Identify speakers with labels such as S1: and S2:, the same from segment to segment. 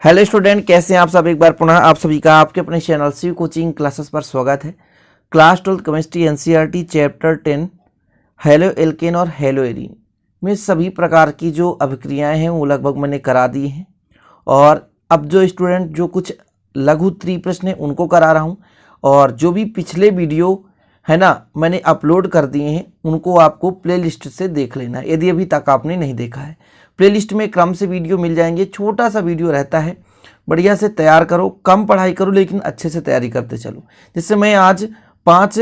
S1: Hello student, कैसे हैं आप सब। एक बार पुनः आप सभी का आपके अपने चैनल शिव कोचिंग क्लासेस पर स्वागत है। Class 12 chemistry NCERT chapter 10 halo alkane और हेलो एरीन में सभी प्रकार की जो अभिक्रियाएं हैं वो लगभग मैंने करा दी हैं। और अब जो स्टूडेंट जो कुछ लघु त्रिप्रश्न हैं उनको करा रहा हूँ, और जो भी पिछले वीडियो है ना मैंने अपलोड कर दिए हैं उनको आपको प्लेलिस्ट से देख लेना है यदि अभी तक आपने नहीं देखा है। प्लेलिस्ट में क्रम से वीडियो मिल जाएंगे, छोटा सा वीडियो रहता है। बढ़िया से तैयार करो, कम पढ़ाई करो लेकिन अच्छे से तैयारी करते चलो। जिससे मैं आज 5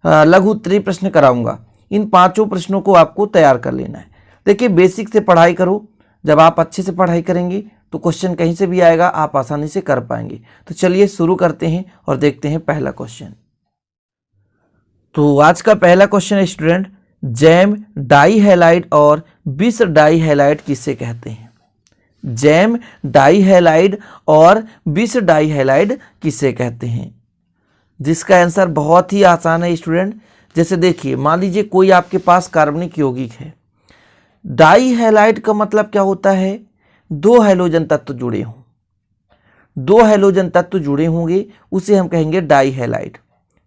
S1: लघु उत्तरीय प्रश्न कराऊंगा, इन 5 प्रश्नों को आपको तैयार कर लेना है। देखिए, बेसिक से पढ़ाई करो, जब आप अच्छे से पढ़ाई करेंगे तो क्वेश्चन कहीं से भी आएगा, आप आसानी से कर पाएंगे। तो चलिए शुरू करते हैं और देखते हैं पहला क्वेश्चन। तो आज का पहला क्वेश्चन है स्टूडेंट, जैम डाई हैलाइड और बिस डाई हैलाइड किसे कहते हैं। जैम डाई हैलाइड और बिस डाई हैलाइड किसे कहते हैं। जिसका आंसर बहुत ही आसान है स्टूडेंट। जैसे देखिए, मान लीजिए कोई आपके पास कार्बनिक यौगिक है। डाई हैलाइड का मतलब क्या होता है, 2 हैलोजन तत्व जुड़े हों। 2 हैलोजन तत्व जुड़े होंगे उसे हम कहेंगे डाई हैलाइड।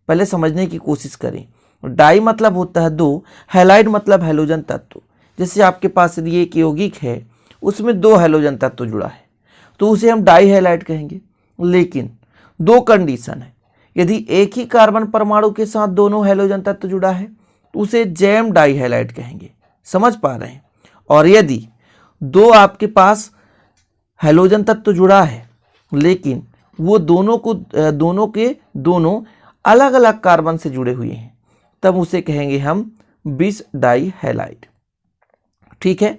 S1: पहले समझने की कोशिश करें। डाई मतलब होता है 2, हैलाइड मतलब हैलोजन तत्व। जैसे आपके पास यदि एक यौगिक है उसमें 2 हैलोजन तत्व जुड़ा है तो उसे हम डाई हैलाइड कहेंगे। लेकिन 2 कंडीशन है, यदि एक ही कार्बन परमाणु के साथ दोनों हैलोजन तत्व जुड़ा है तो उसे जैम डाई हैलाइड कहेंगे। समझ पा रहे हैं। और यदि 2 आपके पास हैलोजन तत्व जुड़ा है लेकिन वो दोनों के दोनों अलग अलग कार्बन से जुड़े हुए हैं तब उसे कहेंगे हम बिस डाई हैलाइड। ठीक है।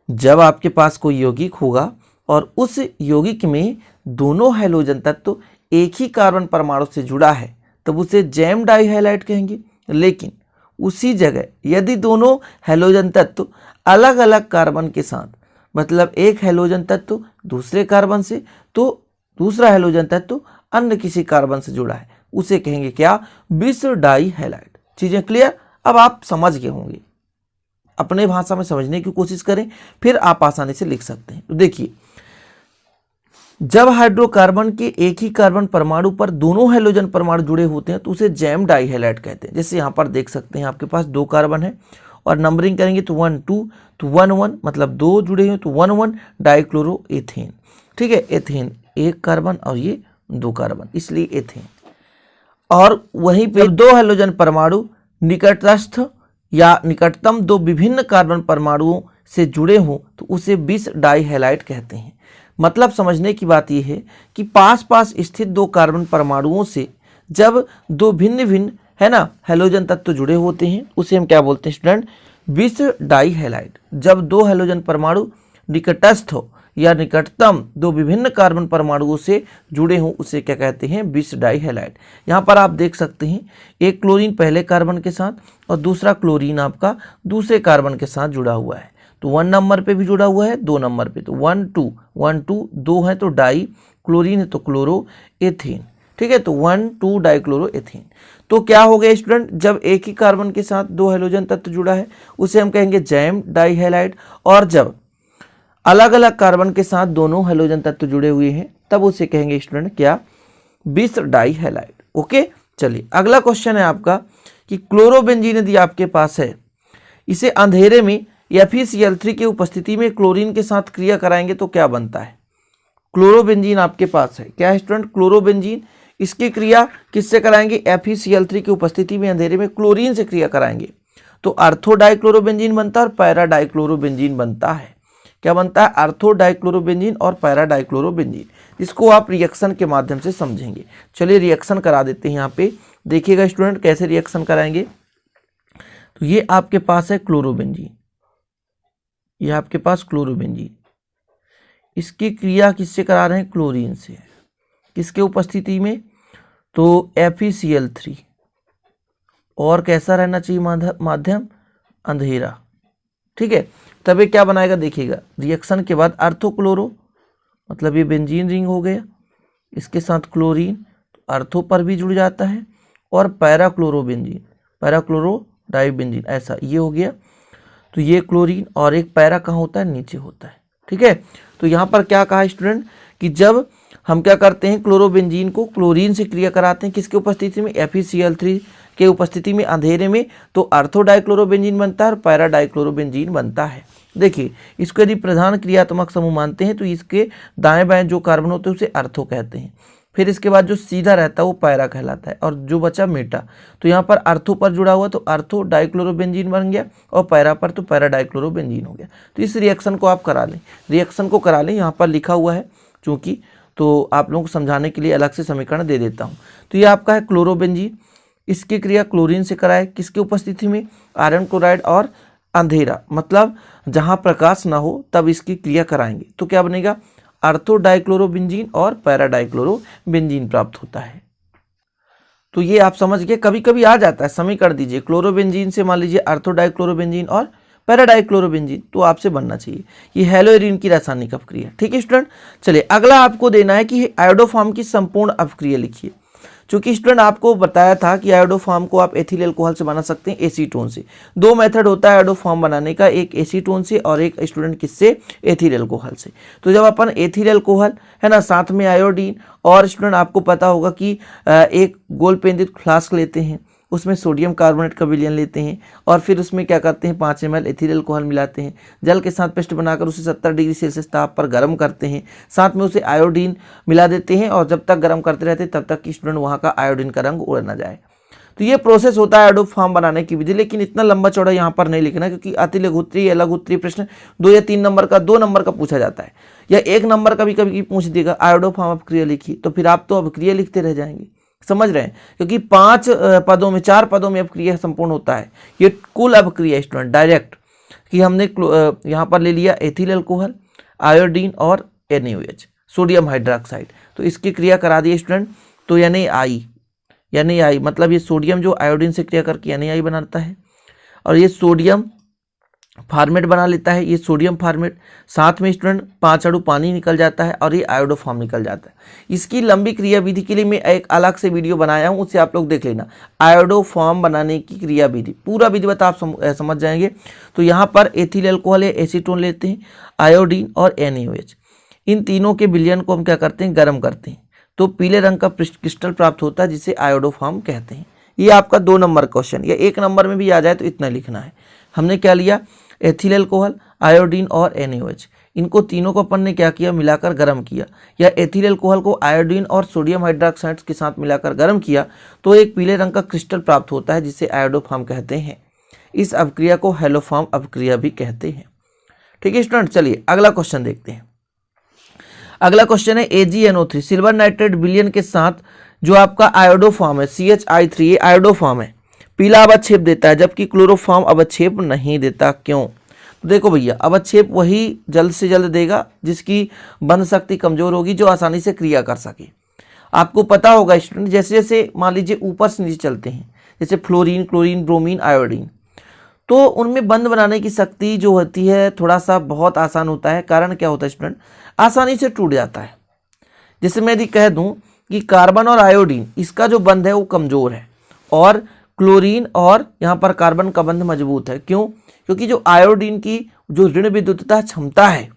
S1: जब आपके पास कोई यौगिक होगा और उस यौगिक में दोनों हैलोजन तत्व एक ही कार्बन परमाणु से जुड़ा है तब उसे जैम डाई हैलाइड कहेंगे। लेकिन उसी जगह यदि दोनों हैलोजन तत्व अलग अलग कार्बन के साथ, मतलब एक हैलोजन तत्व दूसरे कार्बन से तो दूसरा हैलोजन तत्व अन्य किसी कार्बन से जुड़ा है, उसे कहेंगे क्या, बिस डाई हैलाइड। चीजें क्लियर। अब आप समझ गए होंगे, अपने भाषा में समझने की कोशिश करें फिर आप आसानी से लिख सकते हैं। तो देखिए, जब हाइड्रोकार्बन के एक ही कार्बन परमाणु पर दोनों हैलोजन परमाणु जुड़े होते हैं तो उसे जैम डाई हैलाइड कहते हैं। जैसे यहां पर देख सकते हैं आपके पास 2 कार्बन है और नंबरिंग करेंगे तो 1 2 तो 1 1 मतलब 2 जुड़े हुए तो 1 1 डाइक्लोरो एथेन। ठीक है, एथेन एक कार्बन और ये 2 कार्बन, इसलिए एथेन। और वहीं पे 2 हैलोजन परमाणु निकटस्थ या निकटतम 2 विभिन्न कार्बन परमाणुओं से जुड़े हों तो उसे बिस डाई हैलाइड कहते हैं। मतलब समझने की बात यह है कि पास पास स्थित 2 कार्बन परमाणुओं से जब 2 भिन्न भिन्न है ना हैलोजन तत्व जुड़े होते हैं उसे हम क्या बोलते हैं स्टूडेंट, बिस डाई हैलाइड। जब 2 हैलोजन परमाणु निकटस्थ हो या निकटतम 2 विभिन्न कार्बन परमाणुओं से जुड़े हों उसे क्या कहते हैं, बिस डाई हैलाइड। यहाँ पर आप देख सकते हैं एक क्लोरीन पहले कार्बन के साथ और दूसरा क्लोरीन आपका दूसरे कार्बन के साथ जुड़ा हुआ है। तो 1 नंबर पे भी जुड़ा हुआ है, 2 नंबर पे तो 1 2 2 है तो डाई, क्लोरीन है तो क्लोरो एथेन। ठीक है, तो 1 2 डाइक्लोरो एथेन। तो क्या हो गया स्टूडेंट, जब एक ही कार्बन के साथ 2 हैलोजन तत्व जुड़ा है उसे हम कहेंगे जैम डाई हैलाइड। और जब अलग अलग कार्बन के साथ दोनों हैलोजन तत्व जुड़े हुए हैं तब उसे कहेंगे स्टूडेंट क्या, बिस डाई हैलाइड। ओके, चलिए अगला क्वेश्चन है आपका कि क्लोरोबेंजीन यदि आपके पास है, इसे अंधेरे में FeCl3 की उपस्थिति में क्लोरीन के साथ क्रिया कराएंगे तो क्या बनता है। क्लोरोबेंजीन आपके पास है, क्या है स्टूडेंट, क्लोरोबेंजीन। इसकी क्रिया किससे कराएंगे, FeCl3 की उपस्थिति में अंधेरे में क्लोरीन से क्रिया कराएंगे तो अर्थो डाइक्लोरोबेंजीन बनता है और पैरा डाइक्लोरोबेंजीन बनता है। क्या बनता है, अर्थो डाइक्लोरोबेंजीन और पैरा डाइक्लोरोबेंजीन। इसको आप रिएक्शन के माध्यम से समझेंगे। चलिए रिएक्शन करा देते हैं। यहाँ पे देखिएगा स्टूडेंट कैसे रिएक्शन कराएंगे। तो ये आपके पास है क्लोरोबेंजीन, ये आपके पास क्लोरोबेंजीन, इसकी क्रिया किससे करा रहे हैं, क्लोरीन से। किसके उपस्थिति में, तो FeCl3। और कैसा रहना चाहिए माध्यम, अंधेरा। ठीक है, तब क्या बनाएगा, देखिएगा रिएक्शन के बाद अर्थोक्लोरो, मतलब ये बेंजीन रिंग हो गया, इसके साथ क्लोरीन तो अर्थो पर भी जुड़ जाता है, और पैराक्लोरोबेंजीन, पैराक्लोरो डाइबेंजीन, ऐसा ये हो गया। तो ये क्लोरीन और एक पैरा कहाँ होता है, नीचे होता है। ठीक है, तो यहाँ पर क्या कहा स्टूडेंट कि जब हम क्या करते हैं, क्लोरोबेंजीन को क्लोरीन से क्रिया कराते हैं, किसके उपस्थिति में, FeCl3 के उपस्थिति में अंधेरे में, तो ऑर्थो डाइक्लोरोबेंजीन बनता है और पैरा डाइक्लोरोबेंजीन बनता है। देखिए, इसको यदि प्रधान क्रियात्मक समूह मानते हैं तो इसके दाएं बाएं जो कार्बन होते हैं उसे ऑर्थो कहते हैं। फिर इसके बाद जो सीधा रहता है वो पैरा कहलाता है, और जो बचा मेटा, तो यहाँ पर ऑर्थो पर जुड़ा हुआ तो ऑर्थो डाइक्लोरोबेंजीन बन गया, और पैरा पर तो पैरा डाइक्लोरोबेंजीन हो गया। तो इस रिएक्शन को आप करा लें, रिएक्शन को करा लें, यहाँ पर लिखा हुआ है चूँकि, तो आप लोगों को समझाने के लिए अलग से समीकरण दे देता हूँ। तो ये आपका है क्लोरोबेंजीन, इसकी क्रिया क्लोरीन से कराए, किसकी उपस्थिति में, आयरन क्लोराइड और अंधेरा, मतलब जहाँ प्रकाश ना हो तब इसकी क्रिया कराएंगे, तो क्या बनेगा, ऑर्थो डाइक्लोरोबेंजीन और पैरा डाइक्लोरोबेंजीन प्राप्त होता है। तो ये आप समझ गए, कभी कभी आ जाता है, समीकरण दीजिए क्लोरोबेंजीन से मान लीजिए ऑर्थो डाइक्लोरोबेंजीन और पैरा डाइक्लोरोबेंजीन, तो आपसे बनना चाहिए। ये हेलोएरिन की रासायनिक अपक्रिया। ठीक है स्टूडेंट, चलिए अगला आपको देना है कि आयोडोफॉर्म की संपूर्ण अपक्रिया लिखिए। चूंकि स्टूडेंट आपको बताया था कि आयोडोफॉर्म को आप एथिल अल्कोहल से बना सकते हैं, एसीटोन से। दो मेथड होता है आयोडोफॉर्म बनाने का, एक एसीटोन से और एक स्टूडेंट किससे, एथिल अल्कोहल से। तो जब अपन एथिल अल्कोहल है ना, साथ में आयोडीन, और स्टूडेंट आपको पता होगा कि एक गोल पेंदित फ्लास्क लेते हैं, उसमें सोडियम कार्बोनेट का विलयन लेते हैं, और फिर उसमें क्या करते हैं, 5 ml एथिल अल्कोहल मिलाते हैं, जल के साथ पेस्ट बनाकर उसे 70 डिग्री सेल्सियस ताप पर गर्म करते हैं, साथ में उसे आयोडीन मिला देते हैं, और जब तक गर्म करते रहते हैं तब तक कि स्टूडेंट वहाँ का आयोडीन का रंग उड़ ना जाए। तो ये प्रोसेस होता है आयोडोफॉर्म बनाने की विधि, लेकिन इतना लंबा चौड़ा यहाँ पर नहीं लिखना, क्योंकि अति लघुत्तरीय या लघुत्तरीय प्रश्न 2 या 3 नंबर का, 2 नंबर का पूछा जाता है, या 1 नंबर का भी कभी पूछ देगा, आयोडोफॉर्म अपक्रिया लिखी, तो फिर आप तो अपक्रिया लिखते रह जाएंगे। समझ रहे हैं, क्योंकि 5 पदों में, 4 पदों में अपक्रिया संपूर्ण होता है। ये कुल अपक्रिया स्टूडेंट डायरेक्ट, कि हमने यहाँ पर ले लिया एथिल अल्कोहल, आयोडीन और NaOH, सोडियम हाइड्रोक्साइड, तो इसकी क्रिया करा दी स्टूडेंट। तो NaI मतलब ये सोडियम जो आयोडीन से क्रिया करके NaI बनाता है, और ये सोडियम फार्मेट बना लेता है, ये सोडियम फार्मेट, साथ में स्टूडेंट 5 अणु पानी निकल जाता है, और ये आयोडोफॉर्म निकल जाता है। इसकी लंबी क्रिया विधि के लिए मैं एक अलग से वीडियो बनाया हूँ, उससे आप लोग देख लेना, आयोडोफॉर्म बनाने की क्रिया विधि, पूरा विधिवत आप समझ जाएंगे। तो यहाँ पर एथिल अल्कोहल या एसीटोन लेते हैं, आयोडीन और NaOH, इन तीनों के विलयन को हम क्या करते हैं, गर्म करते हैं, तो पीले रंग का क्रिस्टल प्राप्त होता है, जिसे आयोडोफॉर्म कहते हैं। ये आपका 2 नंबर क्वेश्चन, या 1 नंबर में भी आ जाए तो इतना लिखना है। हमने क्या लिया, एथिल अल्कोहल, आयोडीन और NaOH, इनको तीनों को अपन ने क्या किया, मिलाकर गर्म किया, या एथिल अल्कोहल को आयोडीन और सोडियम हाइड्रोक्साइड के साथ मिलाकर गर्म किया, तो एक पीले रंग का क्रिस्टल प्राप्त होता है, जिसे आयोडोफॉर्म कहते हैं। इस अपक्रिया को हेलोफॉर्म अपक्रिया भी कहते हैं। ठीक है स्टूडेंट, चलिए अगला क्वेश्चन देखते हैं। अगला क्वेश्चन है AgNO3 सिल्वर नाइट्रेट विलयन के साथ जो आपका आयोडोफॉर्म है, CH3, ये आयोडोफॉर्म है, पीला अवक्षेप देता है, जबकि क्लोरोफॉर्म अवक्षेप नहीं देता, क्यों? तो देखो भैया, अवक्षेप वही जल्द से जल्द देगा जिसकी बंध शक्ति कमजोर होगी, जो आसानी से क्रिया कर सके। आपको पता होगा स्टूडेंट, जैसे जैसे मान लीजिए ऊपर से नीचे चलते हैं, जैसे फ्लोरीन, क्लोरीन, ब्रोमीन, आयोडीन, तो उनमें बंध बनाने की शक्ति जो होती है थोड़ा सा बहुत आसान होता है। कारण क्या होता है स्टूडेंट, आसानी से टूट जाता है। जैसे मैं यदि कह दूं कि कार्बन और आयोडीन, इसका जो बंध है वो कमजोर है, और क्लोरीन और यहाँ पर कार्बन का बंध मजबूत है। क्यों? क्योंकि जो आयोडीन की जो ऋण विद्युतता क्षमता है,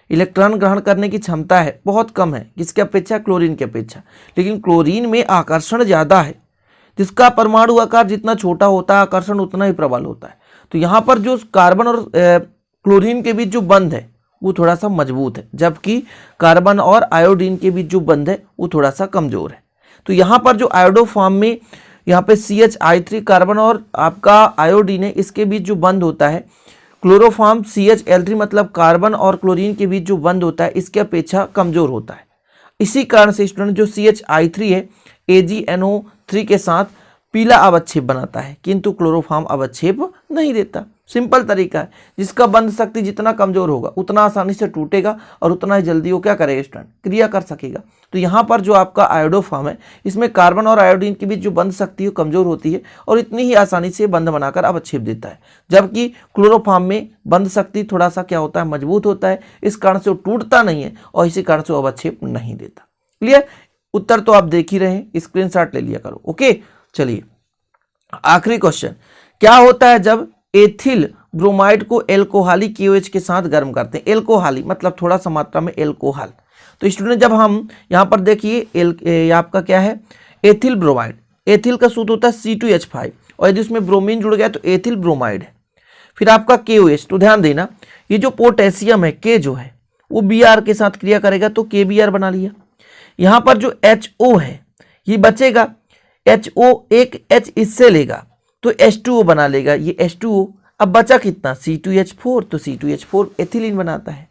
S1: इलेक्ट्रॉन ग्रहण करने की क्षमता है, बहुत कम है, किसके अपेक्षा, क्लोरीन की अपेक्षा। लेकिन क्लोरीन में आकर्षण ज़्यादा है, जिसका परमाणु आकार जितना छोटा होता है, आकर्षण उतना ही प्रबल होता है। तो यहाँ पर जो कार्बन और क्लोरीन के बीच जो बंध है वो थोड़ा सा मजबूत है, जबकि कार्बन और आयोडीन के बीच जो बंध है वो थोड़ा सा कमजोर है। तो यहाँ पर जो आयोडोफॉर्म में यहाँ पे CH3 कार्बन और आपका आयोडीन है, इसके बीच जो बंध होता है, क्लोरोफॉर्म CHL3 मतलब कार्बन और क्लोरीन के बीच जो बंध होता है, इसके अपेक्षा कमजोर होता है। इसी कारण से स्टूडेंट जो CH3 है, AgNO3 के साथ पीला अवक्षेप बनाता है, किंतु क्लोरोफॉर्म अवक्षेप नहीं देता। सिंपल तरीका है, जिसका बंध शक्ति जितना कमजोर होगा उतना आसानी से टूटेगा, और उतना ही जल्दी वो क्या करेगा स्टूडेंट, क्रिया कर सकेगा। तो यहाँ पर जो आपका आयोडोफॉर्म है, इसमें कार्बन और आयोडीन के बीच जो बंध शक्ति है कमजोर होती है, और इतनी ही आसानी से बंध बनाकर अवक्षेप देता है। जबकि क्लोरोफॉर्म में बंध शक्ति थोड़ा सा क्या होता है, मजबूत होता है, इस कारण से वो टूटता नहीं है, और इसी कारण से वो अवक्षेप नहीं देता। क्लियर? उत्तर तो आप देख ही रहे हैं, स्क्रीनशॉट ले लिया करो। ओके, चलिए आखिरी क्वेश्चन, क्या होता है जब एथिल ब्रोमाइड को एल्कोहलिक KOH के साथ गर्म करते हैं? एल्कोहलिक मतलब थोड़ा सा मात्रा में एल्कोहल, तो स्टूडेंट जब हम यहाँ पर देखिए ये आपका क्या है, एथिल ब्रोमाइड, एथिल का सूत्र होता है C2H5 और यदि उसमें ब्रोमीन जुड़ गया तो एथिल ब्रोमाइड है। फिर आपका KOH, तो ध्यान देना ये जो पोटेशियम है K जो है वो Br के साथ क्रिया करेगा तो KBr बना लिया। यहाँ पर जो HO है ये बचेगा, HO एक H इससे लेगा तो H2O बना लेगा, ये H2O। अब बचा कितना, C2H4, तो C2H4 एथिलीन बनाता है।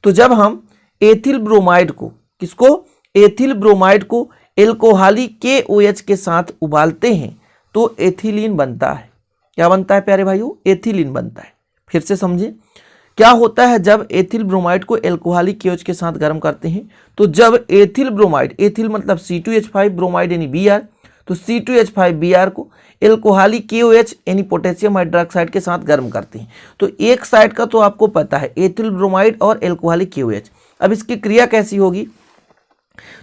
S1: तो जब हम एथिल ब्रोमाइड को, किसको, एथिल ब्रोमाइड को एल्कोहली KOH के साथ उबालते हैं तो एथिलीन बनता है। क्या बनता है प्यारे भाइयों, एथिलीन बनता है। फिर से समझे क्या होता है जब एथिल ब्रोमाइड को एल्कोहली KOH के साथ गर्म करते हैं, तो जब एथिल ब्रोमाइड, एथिल मतलब C2H5, ब्रोमाइड यानी Br, तो C2H5Br को एल्कोहली KOH यानी पोटेशियम हाइड्रोक्साइड के साथ गर्म करते हैं। तो एक साइड का तो आपको पता है एथिल ब्रोमाइड और एल्कोहली KOH। अब इसकी क्रिया कैसी होगी,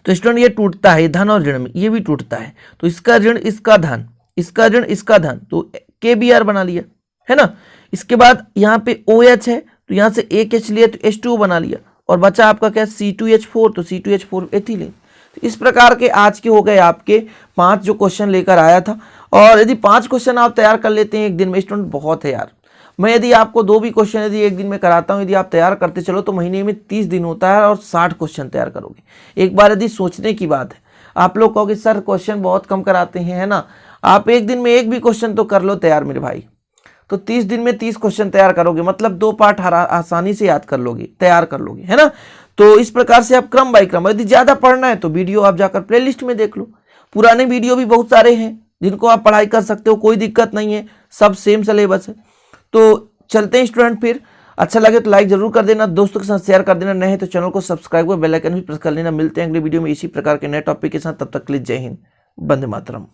S1: तो स्टूडेंट ये टूटता है धन और ऋण में, ये भी टूटता है, तो इसका ऋण इसका धन, इसका ऋण इसका धन, तो KBr बना लिया है ना। इसके बाद यहाँ पे OH है तो यहाँ से एक H लिया तो H2O बना लिया और बचा आपका क्या, C2H4, तो C2H4 एथिलीन। तो इस प्रकार के आज के हो गए आपके 5 जो क्वेश्चन लेकर आया था। और यदि 5 क्वेश्चन आप तैयार कर लेते हैं एक दिन में, स्टूडेंट बहुत है यार। मैं यदि आपको 2 भी क्वेश्चन यदि एक दिन में कराता हूं, यदि आप तैयार करते चलो तो महीने में 30 दिन होता है और 60 क्वेश्चन तैयार करोगे। एक बार यदि सोचने की बात है, आप लोग कहोगे सर क्वेश्चन बहुत कम कराते हैं, है ना। आप एक दिन में एक भी क्वेश्चन तो कर लो तैयार मेरे भाई, तो 30 दिन में 30 क्वेश्चन तैयार करोगे, मतलब 2 पार्ट आसानी से याद कर लोगे, तैयार कर लोगे, है ना। तो इस प्रकार से आप क्रम बाय क्रम, यदि ज्यादा पढ़ना है तो वीडियो आप जाकर प्लेलिस्ट में देख लो, पुराने वीडियो भी बहुत सारे हैं जिनको आप पढ़ाई कर सकते हो, कोई दिक्कत नहीं है, सब सेम सिलेबस है। तो चलते हैं स्टूडेंट, फिर अच्छा लगे तो लाइक जरूर कर देना, दोस्तों के साथ शेयर कर देना, नए हैं तो चैनल को सब्सक्राइब कर बेल आइकन भी प्रेस कर लेना। मिलते हैं अगले वीडियो में इसी प्रकार के नए टॉपिक के साथ, तब तक के लिए जय हिंद, वंदे मातरम।